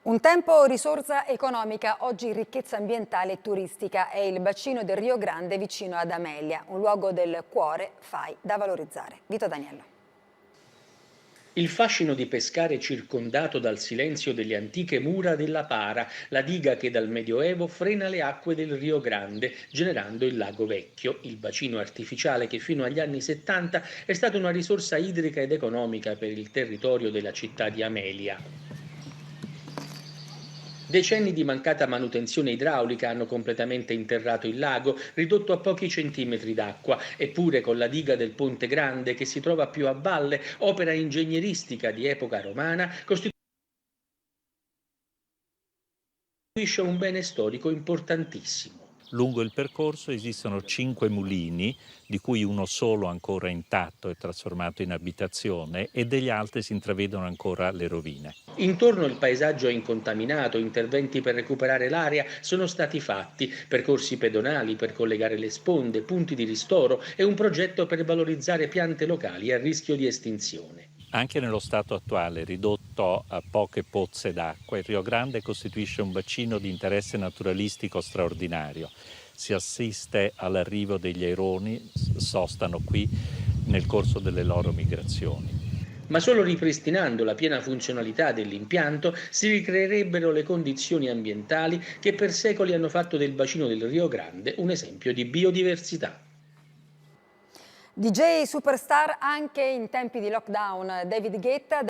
Un tempo risorsa economica, oggi ricchezza ambientale e turistica. È il bacino del Rio Grande vicino ad Amelia, un luogo del cuore, FAI, da valorizzare. Vito Daniello. Il fascino di pescare circondato dal silenzio delle antiche mura della Para, la diga che dal Medioevo frena le acque del Rio Grande, generando il Lago Vecchio, il bacino artificiale che fino agli anni 70 è stato una risorsa idrica ed economica per il territorio della città di Amelia. Decenni di mancata manutenzione idraulica hanno completamente interrato il lago, ridotto a pochi centimetri d'acqua, eppure con la diga del Ponte Grande, che si trova più a valle, opera ingegneristica di epoca romana, costituisce un bene storico importantissimo. Lungo il percorso esistono 5 mulini, di cui uno solo ancora intatto e trasformato in abitazione, e degli altri si intravedono ancora le rovine. Intorno il paesaggio è incontaminato, interventi per recuperare l'area sono stati fatti, percorsi pedonali per collegare le sponde, punti di ristoro e un progetto per valorizzare piante locali a rischio di estinzione. Anche nello stato attuale, ridotto a poche pozze d'acqua, il Rio Grande costituisce un bacino di interesse naturalistico straordinario. Si assiste all'arrivo degli aironi, sostano qui nel corso delle loro migrazioni. Ma solo ripristinando la piena funzionalità dell'impianto si ricreerebbero le condizioni ambientali che per secoli hanno fatto del bacino del Rio Grande un esempio di biodiversità. DJ superstar anche in tempi di lockdown, David Guetta